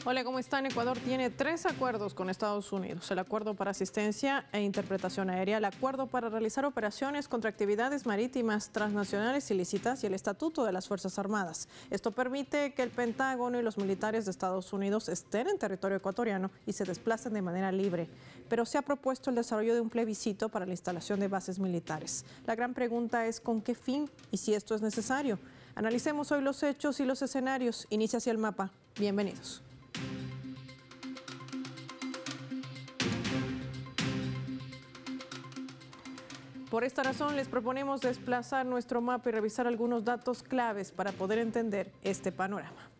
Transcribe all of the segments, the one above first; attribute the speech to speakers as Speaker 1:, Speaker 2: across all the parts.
Speaker 1: Hola, ¿cómo están? Ecuador tiene 3 acuerdos con Estados Unidos: el acuerdo para asistencia e interpretación aérea, el acuerdo para realizar operaciones contra actividades marítimas transnacionales ilícitas y el Estatuto de las Fuerzas Armadas. Esto permite que el Pentágono y los militares de Estados Unidos estén en territorio ecuatoriano y se desplacen de manera libre. Pero se ha propuesto el desarrollo de un plebiscito para la instalación de bases militares. La gran pregunta es ¿con qué fin y si esto es necesario? Analicemos hoy los hechos y los escenarios. Inicia hacia el mapa. Bienvenidos. Por esta razón, les proponemos desplazar nuestro mapa y revisar algunos datos claves para poder entender este panorama.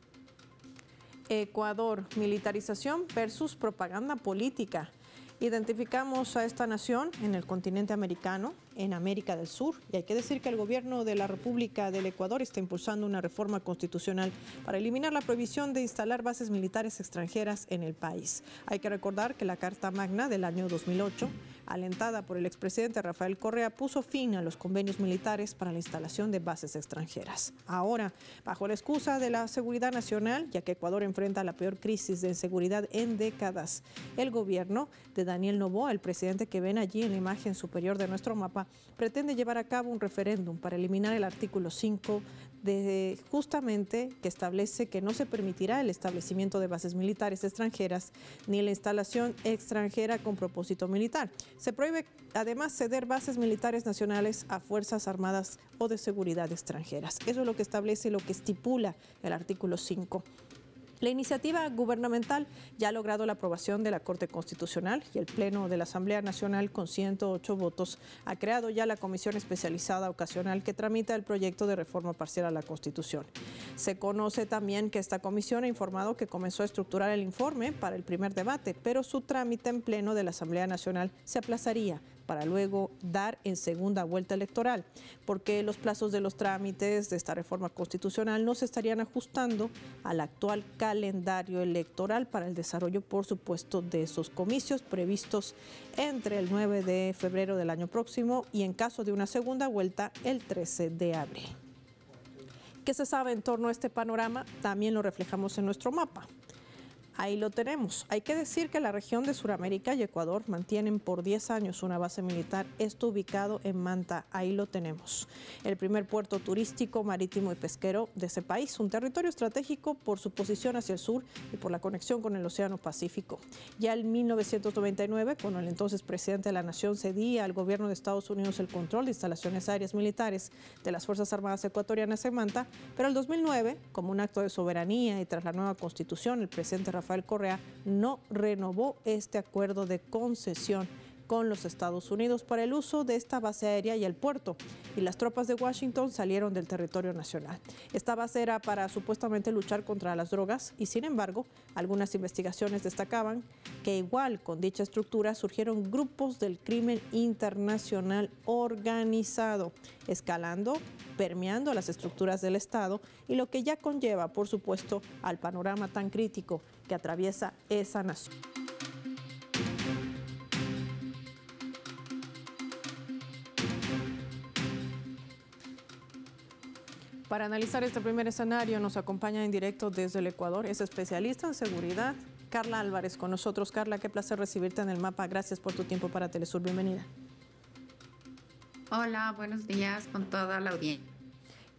Speaker 1: Ecuador, militarización versus propaganda política. Identificamos a esta nación en el continente americano, en América del Sur, y hay que decir que el gobierno de la República del Ecuador está impulsando una reforma constitucional para eliminar la prohibición de instalar bases militares extranjeras en el país. Hay que recordar que la Carta Magna del año 2008, alentada por el expresidente Rafael Correa, puso fin a los convenios militares para la instalación de bases extranjeras. Ahora, bajo la excusa de la seguridad nacional, ya que Ecuador enfrenta la peor crisis de inseguridad en décadas, el gobierno de Daniel Noboa, el presidente que ven allí en la imagen superior de nuestro mapa, pretende llevar a cabo un referéndum para eliminar el artículo 5 justamente que establece que no se permitirá el establecimiento de bases militares extranjeras ni la instalación extranjera con propósito militar. Se prohíbe además ceder bases militares nacionales a fuerzas armadas o de seguridad extranjeras. Eso es lo que establece, lo que estipula el artículo 5. La iniciativa gubernamental ya ha logrado la aprobación de la Corte Constitucional y el Pleno de la Asamblea Nacional, con 108 votos, ha creado ya la Comisión Especializada Ocasional que tramita el proyecto de reforma parcial a la Constitución. Se conoce también que esta comisión ha informado que comenzó a estructurar el informe para el primer debate, pero su trámite en Pleno de la Asamblea Nacional se aplazaría para luego dar en segunda vuelta electoral, porque los plazos de los trámites de esta reforma constitucional no se estarían ajustando al actual calendario electoral para el desarrollo, por supuesto, de esos comicios previstos entre el 9 de febrero del año próximo y, en caso de una segunda vuelta, el 13 de abril. ¿Qué se sabe en torno a este panorama? También lo reflejamos en nuestro mapa. Ahí lo tenemos. Hay que decir que la región de Sudamérica y Ecuador mantienen por 10 años una base militar. Esto ubicado en Manta. Ahí lo tenemos. El primer puerto turístico, marítimo y pesquero de ese país. Un territorio estratégico por su posición hacia el sur y por la conexión con el Océano Pacífico. Ya en 1999, cuando el entonces presidente de la nación cedía al gobierno de Estados Unidos el control de instalaciones aéreas militares de las Fuerzas Armadas ecuatorianas en Manta, pero el 2009, como un acto de soberanía y tras la nueva constitución, el presidente Rafael Correa no renovó este acuerdo de concesión con los Estados Unidos para el uso de esta base aérea y el puerto, y las tropas de Washington salieron del territorio nacional. Esta base era para supuestamente luchar contra las drogas y, sin embargo, algunas investigaciones destacaban que igual con dicha estructura surgieron grupos del crimen internacional organizado, escalando, permeando las estructuras del Estado, y lo que ya conlleva, por supuesto, al panorama tan crítico que atraviesa esa nación. Para analizar este primer escenario nos acompaña en directo desde el Ecuador, es especialista en seguridad, Carla Álvarez con nosotros. Carla, qué placer recibirte en el mapa. Gracias por tu tiempo para Telesur. Bienvenida.
Speaker 2: Hola, buenos días con toda la audiencia.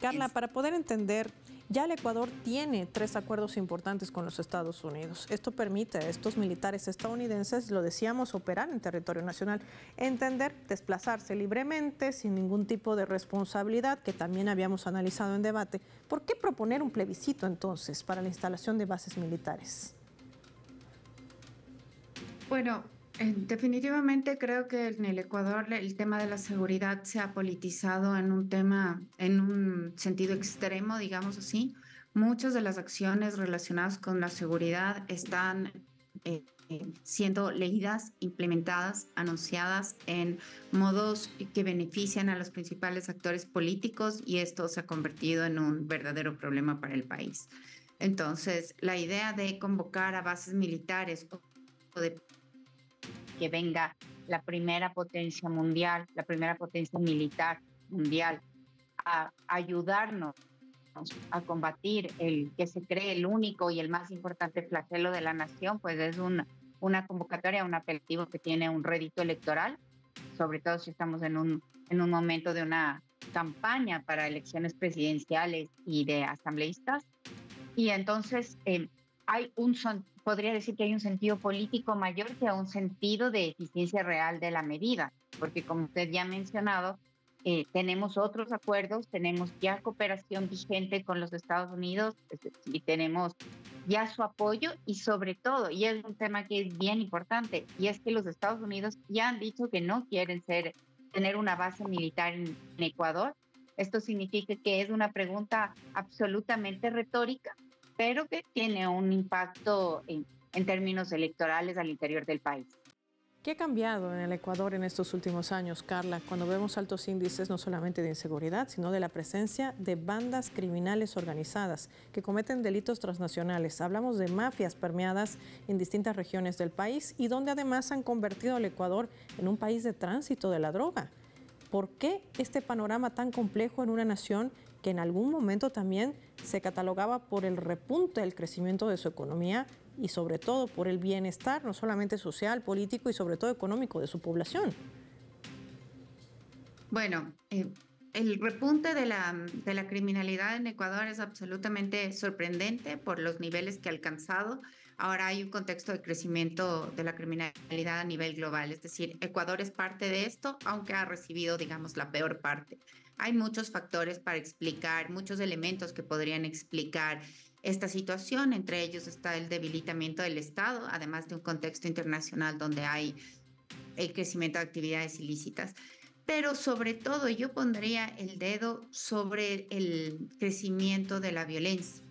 Speaker 1: Carla, para poder entender, ya el Ecuador tiene 3 acuerdos importantes con los Estados Unidos. Esto permite a estos militares estadounidenses, lo decíamos, operar en territorio nacional, entender, desplazarse libremente, sin ningún tipo de responsabilidad, que también habíamos analizado en debate. ¿Por qué proponer un plebiscito entonces para la instalación de bases militares?
Speaker 2: Bueno, definitivamente creo que en el Ecuador el tema de la seguridad se ha politizado en un tema, en un sentido extremo, digamos así. Muchas de las acciones relacionadas con la seguridad están siendo leídas, implementadas, anunciadas en modos que benefician a los principales actores políticos, y esto se ha convertido en un verdadero problema para el país. Entonces, la idea de convocar a bases militares o de que venga la primera potencia mundial, la primera potencia militar mundial a ayudarnos a combatir el que se cree el único y el más importante flagelo de la nación, pues es una convocatoria, un apelativo que tiene un rédito electoral, sobre todo si estamos en un momento de una campaña para elecciones presidenciales y de asambleístas. Y entonces podría decir que hay un sentido político mayor que un sentido de eficiencia real de la medida, porque como usted ya ha mencionado, tenemos otros acuerdos, tenemos ya cooperación vigente con los Estados Unidos y tenemos ya su apoyo y sobre todo, y es un tema que es bien importante, y es que los Estados Unidos ya han dicho que no quieren tener una base militar en Ecuador. Esto significa que es una pregunta absolutamente retórica, pero que tiene un impacto en términos electorales al interior del país.
Speaker 1: ¿Qué ha cambiado en el Ecuador en estos últimos años, Carla, cuando vemos altos índices no solamente de inseguridad, sino de la presencia de bandas criminales organizadas que cometen delitos transnacionales? Hablamos de mafias permeadas en distintas regiones del país y donde además han convertido al Ecuador en un país de tránsito de la droga. ¿Por qué este panorama tan complejo en una nación que en algún momento también se catalogaba por el repunte del crecimiento de su economía y sobre todo por el bienestar, no solamente social, político y sobre todo económico de su población?
Speaker 2: Bueno, el repunte de la criminalidad en Ecuador es absolutamente sorprendente por los niveles que ha alcanzado. Ahora hay un contexto de crecimiento de la criminalidad a nivel global, es decir, Ecuador es parte de esto, aunque ha recibido, digamos, la peor parte. Hay muchos factores para explicar, muchos elementos que podrían explicar esta situación. Entre ellos está el debilitamiento del Estado, además de un contexto internacional donde hay el crecimiento de actividades ilícitas. Pero sobre todo yo pondría el dedo sobre el crecimiento de la violencia.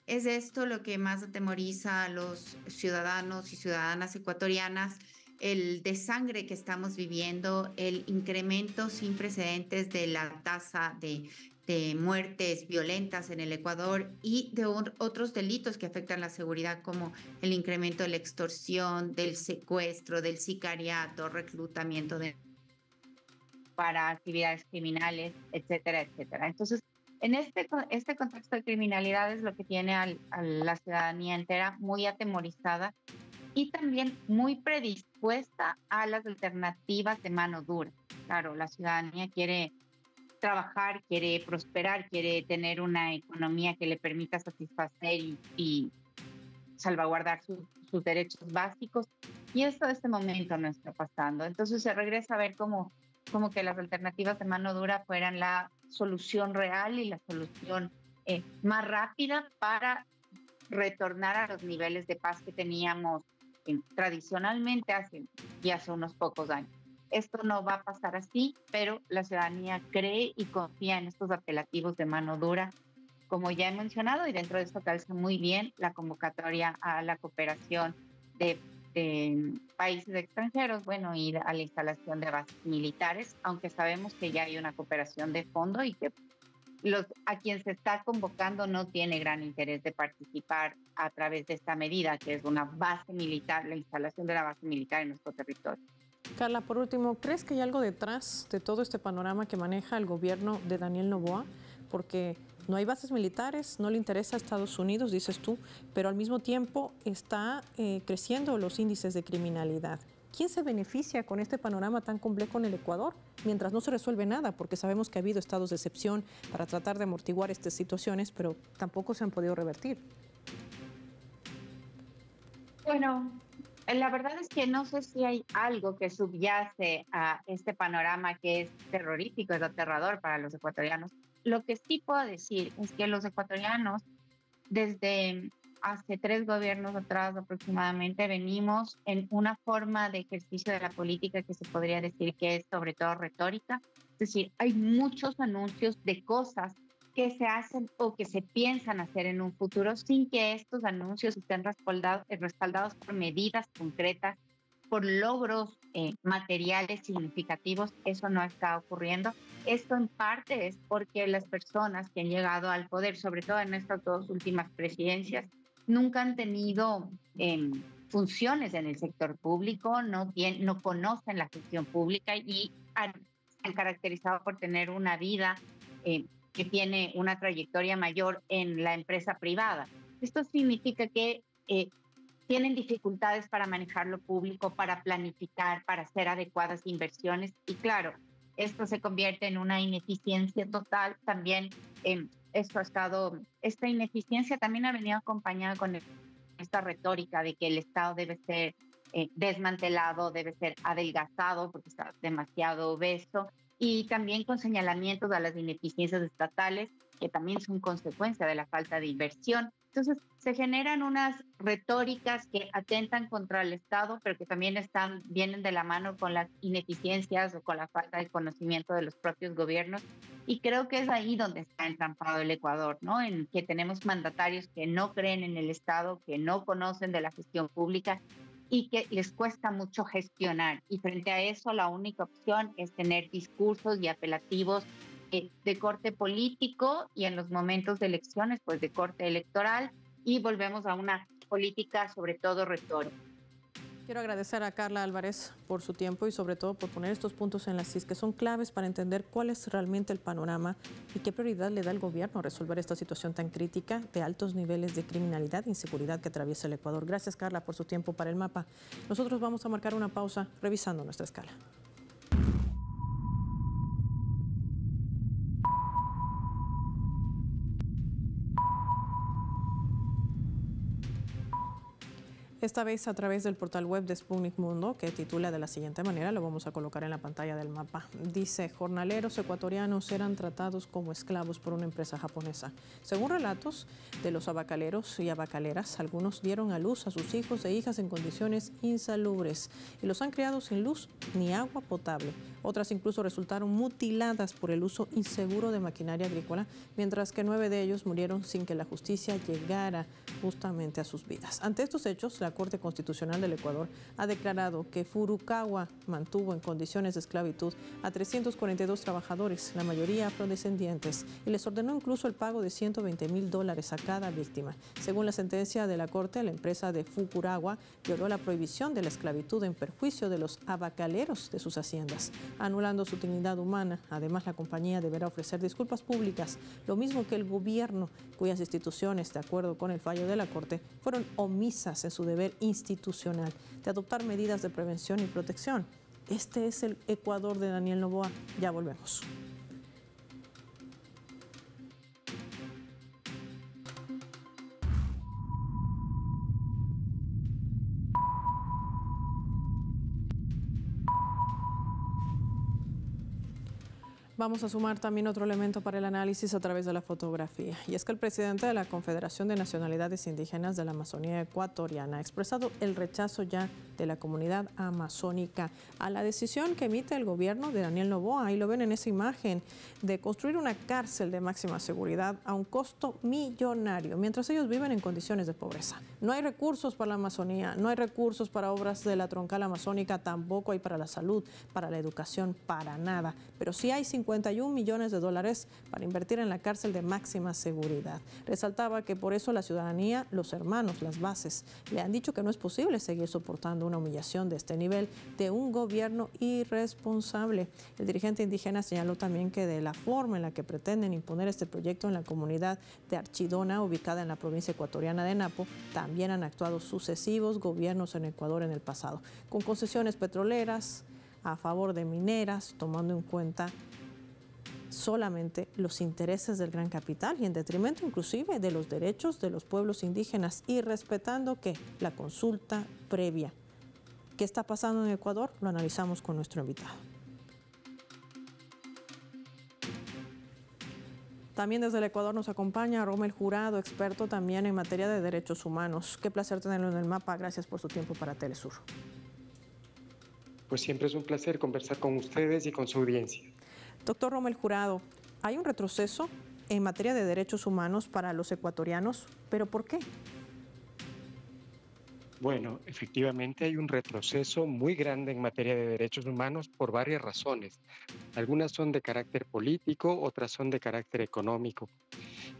Speaker 2: Es esto lo que más atemoriza a los ciudadanos y ciudadanas ecuatorianas, el desangre que estamos viviendo, el incremento sin precedentes de la tasa de muertes violentas en el Ecuador y de otros delitos que afectan la seguridad, como el incremento de la extorsión, del secuestro, del sicariato, reclutamiento para actividades criminales, etcétera, etcétera. Entonces, en este contexto de criminalidad es lo que tiene a la ciudadanía entera muy atemorizada y también muy predispuesta a las alternativas de mano dura. Claro, la ciudadanía quiere trabajar, quiere prosperar, quiere tener una economía que le permita satisfacer y salvaguardar sus derechos básicos, y esto en este momento no está pasando. Entonces se regresa a ver como que las alternativas de mano dura fueran la solución real y la solución más rápida para retornar a los niveles de paz que teníamos tradicionalmente hace unos pocos años. Esto no va a pasar así, pero la ciudadanía cree y confía en estos apelativos de mano dura, como ya he mencionado, y dentro de esto calza muy bien la convocatoria a la cooperación de países extranjeros, bueno, y a la instalación de bases militares, aunque sabemos que ya hay una cooperación de fondo y que a quien se está convocando no tiene gran interés de participar a través de esta medida, que es una base militar, la instalación de la base militar en nuestro territorio.
Speaker 1: Carla, por último, ¿crees que hay algo detrás de todo este panorama que maneja el gobierno de Daniel Noboa? Porque no hay bases militares, no le interesa a Estados Unidos, dices tú, pero al mismo tiempo está creciendo los índices de criminalidad. ¿Quién se beneficia con este panorama tan complejo en el Ecuador? Mientras no se resuelve nada, porque sabemos que ha habido estados de excepción para tratar de amortiguar estas situaciones, pero tampoco se han podido revertir.
Speaker 2: Bueno, la verdad es que no sé si hay algo que subyace a este panorama que es terrorífico, es aterrador para los ecuatorianos. Lo que sí puedo decir es que los ecuatorianos, desde hace 3 gobiernos atrás aproximadamente, venimos en una forma de ejercicio de la política que se podría decir que es sobre todo retórica. Es decir, hay muchos anuncios de cosas que se hacen o que se piensan hacer en un futuro sin que estos anuncios estén respaldados por medidas concretas, por logros materiales significativos. Eso no está ocurriendo. Esto en parte es porque las personas que han llegado al poder, sobre todo en estas 2 últimas presidencias, nunca han tenido funciones en el sector público, no conocen la gestión pública y han caracterizado por tener una vida que tiene una trayectoria mayor en la empresa privada. Esto significa que tienen dificultades para manejar lo público, para planificar, para hacer adecuadas inversiones y claro, esto se convierte en una ineficiencia total. También esta ineficiencia también ha venido acompañada con esta retórica de que el Estado debe ser desmantelado, debe ser adelgazado porque está demasiado obeso y también con señalamientos a las ineficiencias estatales que también son consecuencia de la falta de inversión. Entonces, se generan unas retóricas que atentan contra el Estado, pero que también vienen de la mano con las ineficiencias o con la falta de conocimiento de los propios gobiernos. Y creo que es ahí donde está entrampado el Ecuador, ¿no? En que tenemos mandatarios que no creen en el Estado, que no conocen de la gestión pública y que les cuesta mucho gestionar. Y frente a eso, la única opción es tener discursos y apelativos de corte político y en los momentos de elecciones, pues de corte electoral, y volvemos a una política sobre todo retórica.
Speaker 1: Quiero agradecer a Carla Álvarez por su tiempo y sobre todo por poner estos puntos en la CIS que son claves para entender cuál es realmente el panorama y qué prioridad le da el gobierno a resolver esta situación tan crítica de altos niveles de criminalidad e inseguridad que atraviesa el Ecuador. Gracias, Carla, por su tiempo para el mapa. Nosotros vamos a marcar una pausa revisando nuestra escala. Esta vez a través del portal web de Sputnik Mundo, que titula de la siguiente manera, lo vamos a colocar en la pantalla del mapa. Dice, jornaleros ecuatorianos eran tratados como esclavos por una empresa japonesa. Según relatos de los abacaleros y abacaleras, algunos dieron a luz a sus hijos e hijas en condiciones insalubres y los han criado sin luz ni agua potable. Otras incluso resultaron mutiladas por el uso inseguro de maquinaria agrícola, mientras que 9 de ellos murieron sin que la justicia llegara justamente a sus vidas. Ante estos hechos, la Corte Constitucional del Ecuador ha declarado que Furukawa mantuvo en condiciones de esclavitud a 342 trabajadores, la mayoría afrodescendientes, y les ordenó incluso el pago de $120,000 a cada víctima. Según la sentencia de la Corte, la empresa de Furukawa violó la prohibición de la esclavitud en perjuicio de los abacaleros de sus haciendas, anulando su dignidad humana. Además, la compañía deberá ofrecer disculpas públicas, lo mismo que el gobierno, cuyas instituciones, de acuerdo con el fallo de la Corte, fueron omisas en su deber institucional de adoptar medidas de prevención y protección. Este es el Ecuador de Daniel Noboa. Ya volvemos. Vamos a sumar también otro elemento para el análisis a través de la fotografía. Y es que el presidente de la Confederación de Nacionalidades Indígenas de la Amazonía Ecuatoriana ha expresado el rechazo ya de la comunidad amazónica a la decisión que emite el gobierno de Daniel Noboa, ahí lo ven en esa imagen, de construir una cárcel de máxima seguridad a un costo millonario, mientras ellos viven en condiciones de pobreza. No hay recursos para la Amazonía, no hay recursos para obras de la troncal amazónica, tampoco hay para la salud, para la educación, para nada. Pero sí hay 51 millones de dólares para invertir en la cárcel de máxima seguridad. Resaltaba que por eso la ciudadanía, los hermanos, las bases, le han dicho que no es posible seguir soportando una humillación de este nivel de un gobierno irresponsable. El dirigente indígena señaló también que de la forma en la que pretenden imponer este proyecto en la comunidad de Archidona, ubicada en la provincia ecuatoriana de Napo, también han actuado sucesivos gobiernos en Ecuador en el pasado, con concesiones petroleras a favor de mineras, tomando en cuenta solamente los intereses del gran capital y en detrimento inclusive de los derechos de los pueblos indígenas y respetando que la consulta previa. ¿Qué está pasando en Ecuador? Lo analizamos con nuestro invitado. También desde el Ecuador nos acompaña Rommel Jurado, experto también en materia de derechos humanos. Qué placer tenerlo en el mapa. Gracias por su tiempo para Telesur.
Speaker 3: Pues siempre es un placer conversar con ustedes y con su audiencia.
Speaker 1: Doctor Rommel Jurado, hay un retroceso en materia de derechos humanos para los ecuatorianos, ¿pero por qué?
Speaker 3: Bueno, efectivamente hay un retroceso muy grande en materia de derechos humanos por varias razones. Algunas son de carácter político, otras son de carácter económico.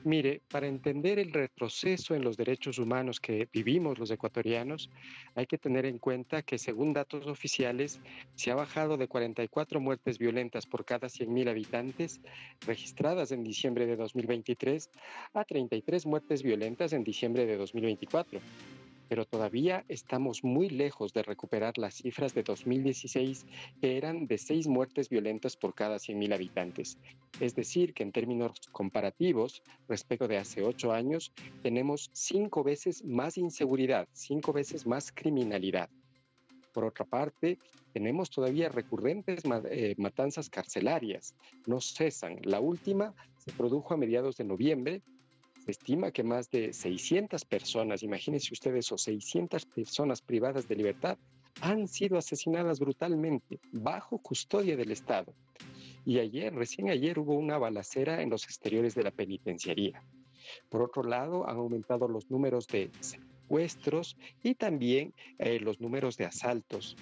Speaker 3: Mire, para entender el retroceso en los derechos humanos que vivimos los ecuatorianos, hay que tener en cuenta que según datos oficiales se ha bajado de 44 muertes violentas por cada 100.000 habitantes registradas en diciembre de 2023 a 33 muertes violentas en diciembre de 2024. Pero todavía estamos muy lejos de recuperar las cifras de 2016, que eran de 6 muertes violentas por cada 100.000 habitantes. Es decir, que en términos comparativos, respecto de hace 8 años, tenemos 5 veces más inseguridad, 5 veces más criminalidad. Por otra parte, tenemos todavía recurrentes matanzas carcelarias. No cesan. La última se produjo a mediados de noviembre. Se estima que más de 600 personas, imagínense ustedes, o 600 personas privadas de libertad, han sido asesinadas brutalmente bajo custodia del Estado. Y recién ayer, hubo una balacera en los exteriores de la penitenciaría. Por otro lado, han aumentado los números de secuestros y también los números de asaltos.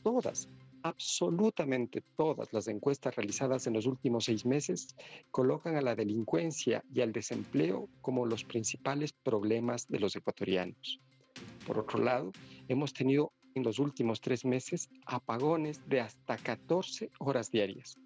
Speaker 3: Todas, absolutamente todas las encuestas realizadas en los últimos 6 meses colocan a la delincuencia y al desempleo como los principales problemas de los ecuatorianos. Por otro lado, hemos tenido en los últimos 3 meses apagones de hasta 14 horas diarias.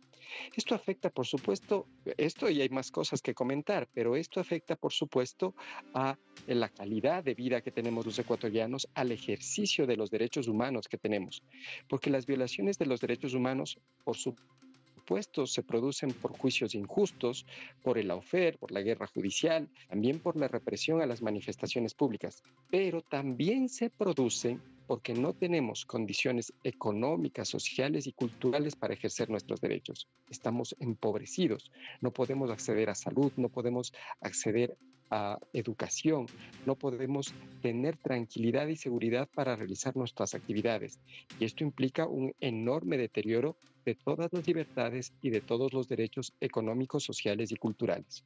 Speaker 3: Esto afecta, por supuesto, esto y hay más cosas que comentar, pero esto afecta, por supuesto, a la calidad de vida que tenemos los ecuatorianos, al ejercicio de los derechos humanos que tenemos, porque las violaciones de los derechos humanos, por supuesto, se producen por juicios injustos, por el lawfare, por la guerra judicial, también por la represión a las manifestaciones públicas, pero también se producen porque no tenemos condiciones económicas, sociales y culturales para ejercer nuestros derechos. Estamos empobrecidos, no podemos acceder a salud, no podemos acceder a educación, no podemos tener tranquilidad y seguridad para realizar nuestras actividades. Y esto implica un enorme deterioro de todas las libertades y de todos los derechos económicos, sociales y culturales.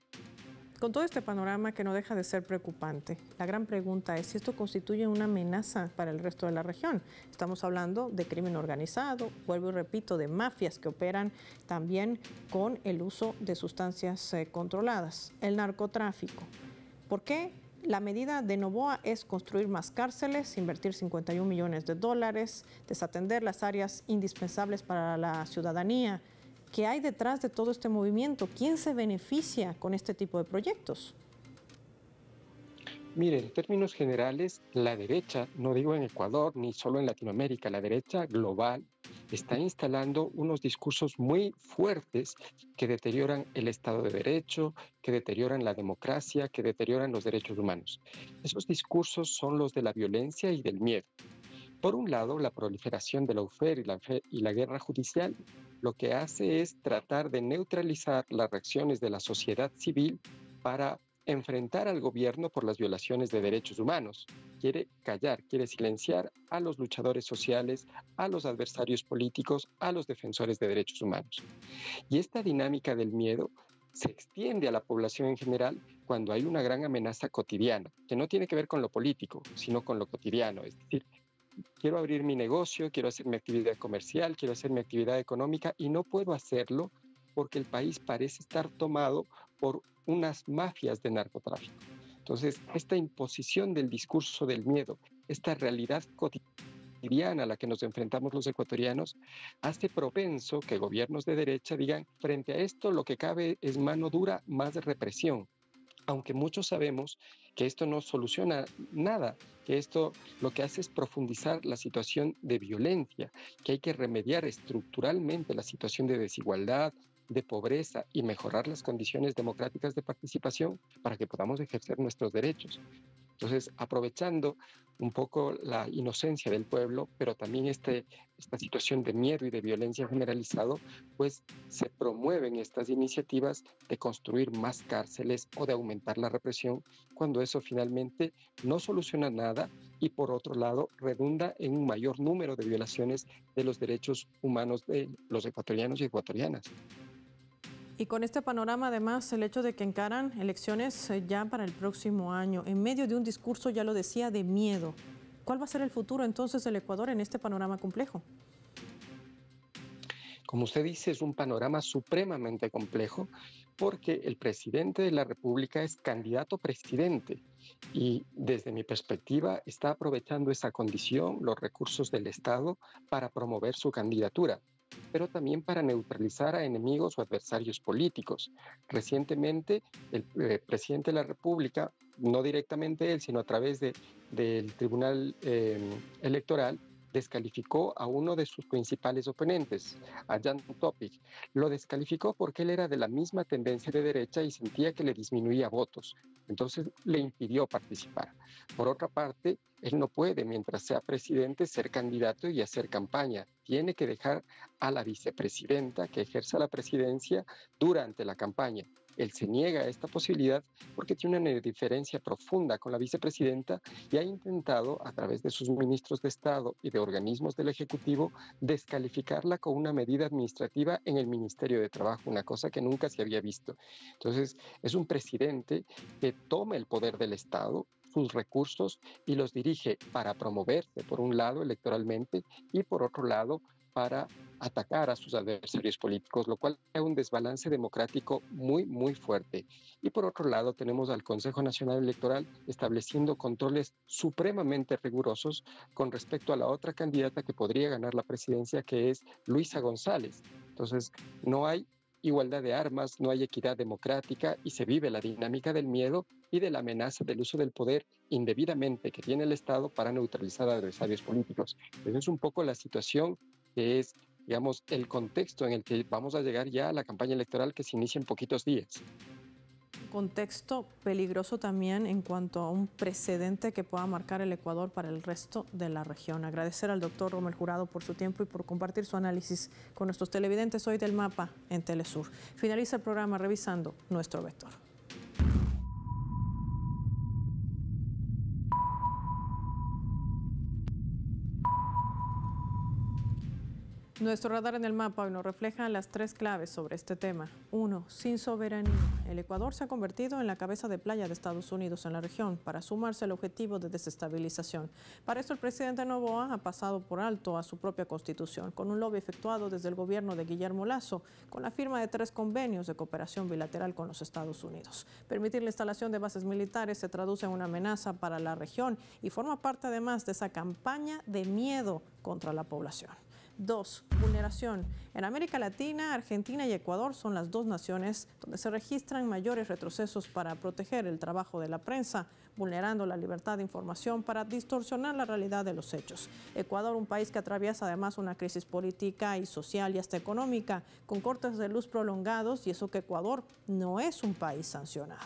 Speaker 1: Con todo este panorama que no deja de ser preocupante, la gran pregunta es si esto constituye una amenaza para el resto de la región. Estamos hablando de crimen organizado, vuelvo y repito, de mafias que operan también con el uso de sustancias controladas, el narcotráfico. ¿Por qué? La medida de Noboa es construir más cárceles, invertir 51 millones de dólares, desatender las áreas indispensables para la ciudadanía. ¿Qué hay detrás de todo este movimiento? ¿Quién se beneficia con este tipo de proyectos?
Speaker 3: Mire, en términos generales, la derecha, no digo en Ecuador ni solo en Latinoamérica, la derecha global está instalando unos discursos muy fuertes que deterioran el Estado de Derecho, que deterioran la democracia, que deterioran los derechos humanos. Esos discursos son los de la violencia y del miedo. Por un lado, la proliferación de la lawfare y la guerra judicial lo que hace es tratar de neutralizar las reacciones de la sociedad civil para enfrentar al gobierno por las violaciones de derechos humanos. Quiere callar, quiere silenciar a los luchadores sociales, a los adversarios políticos, a los defensores de derechos humanos. Y esta dinámica del miedo se extiende a la población en general cuando hay una gran amenaza cotidiana, que no tiene que ver con lo político, sino con lo cotidiano. Es decir, quiero abrir mi negocio, quiero hacer mi actividad comercial, quiero hacer mi actividad económica y no puedo hacerlo porque el país parece estar tomado por unas mafias de narcotráfico. Entonces, esta imposición del discurso del miedo, esta realidad cotidiana a la que nos enfrentamos los ecuatorianos, hace propenso que gobiernos de derecha digan, frente a esto lo que cabe es mano dura, más represión. Aunque muchos sabemos que esto no soluciona nada, que esto lo que hace es profundizar la situación de violencia, que hay que remediar estructuralmente la situación de desigualdad, de pobreza y mejorar las condiciones democráticas de participación para que podamos ejercer nuestros derechos. Entonces, aprovechando un poco la inocencia del pueblo, pero también esta situación de miedo y de violencia generalizado, pues se promueven estas iniciativas de construir más cárceles o de aumentar la represión, cuando eso finalmente no soluciona nada y por otro lado redunda en un mayor número de violaciones de los derechos humanos de los ecuatorianos y ecuatorianas.
Speaker 1: Y con este panorama, además, el hecho de que encaran elecciones ya para el próximo año, en medio de un discurso, ya lo decía, de miedo. ¿Cuál va a ser el futuro entonces del Ecuador en este panorama complejo?
Speaker 3: Como usted dice, es un panorama supremamente complejo porque el presidente de la República es candidato a presidente y desde mi perspectiva está aprovechando esa condición, los recursos del Estado, para promover su candidatura, pero también para neutralizar a enemigos o adversarios políticos. Recientemente, el presidente de la República, no directamente él, sino a través del Tribunal Electoral, descalificó a uno de sus principales oponentes, a Jan Topic. Lo descalificó porque él era de la misma tendencia de derecha y sentía que le disminuía votos. Entonces le impidió participar. Por otra parte, él no puede, mientras sea presidente, ser candidato y hacer campaña. Tiene que dejar a la vicepresidenta que ejerza la presidencia durante la campaña. Él se niega a esta posibilidad porque tiene una diferencia profunda con la vicepresidenta y ha intentado, a través de sus ministros de Estado y de organismos del Ejecutivo, descalificarla con una medida administrativa en el Ministerio de Trabajo, una cosa que nunca se había visto. Entonces, es un presidente que toma el poder del Estado, sus recursos, y los dirige para promoverse, por un lado, electoralmente, y por otro lado, para atacar a sus adversarios políticos, lo cual es un desbalance democrático muy, muy fuerte. Y por otro lado, tenemos al Consejo Nacional Electoral estableciendo controles supremamente rigurosos con respecto a la otra candidata que podría ganar la presidencia, que es Luisa González. Entonces, no hay igualdad de armas, no hay equidad democrática y se vive la dinámica del miedo y de la amenaza del uso del poder indebidamente que tiene el Estado para neutralizar a adversarios políticos. Esa es un poco la situación que es, digamos, el contexto en el que vamos a llegar ya a la campaña electoral que se inicia en poquitos días.
Speaker 1: Contexto peligroso también en cuanto a un precedente que pueda marcar el Ecuador para el resto de la región. Agradecer al doctor Rommel Jurado por su tiempo y por compartir su análisis con nuestros televidentes hoy del Mapa en Telesur. Finaliza el programa revisando nuestro vector. Nuestro radar en el mapa hoy nos refleja las 3 claves sobre este tema. 1. Sin soberanía. El Ecuador se ha convertido en la cabeza de playa de Estados Unidos en la región para sumarse al objetivo de desestabilización. Para esto el presidente Noboa ha pasado por alto a su propia constitución, con un lobby efectuado desde el gobierno de Guillermo Lasso, con la firma de 3 convenios de cooperación bilateral con los Estados Unidos. Permitir la instalación de bases militares se traduce en una amenaza para la región y forma parte además de esa campaña de miedo contra la población. 2. Vulneración. En América Latina, Argentina y Ecuador son las 2 naciones donde se registran mayores retrocesos para proteger el trabajo de la prensa, vulnerando la libertad de información para distorsionar la realidad de los hechos. Ecuador, un país que atraviesa además una crisis política y social y hasta económica, con cortes de luz prolongados, y eso que Ecuador no es un país sancionado.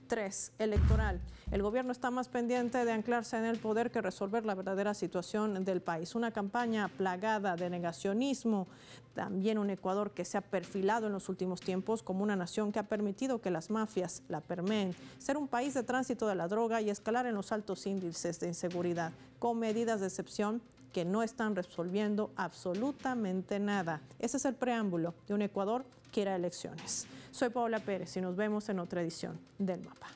Speaker 1: 3. Electoral. El gobierno está más pendiente de anclarse en el poder que resolver la verdadera situación del país. Una campaña plagada de negacionismo. También un Ecuador que se ha perfilado en los últimos tiempos como una nación que ha permitido que las mafias la permeen. Ser un país de tránsito de la droga y escalar en los altos índices de inseguridad, con medidas de excepción que no están resolviendo absolutamente nada. Ese es el preámbulo de un Ecuador que irá a elecciones. Soy Paola Pérez y nos vemos en otra edición del Mapa.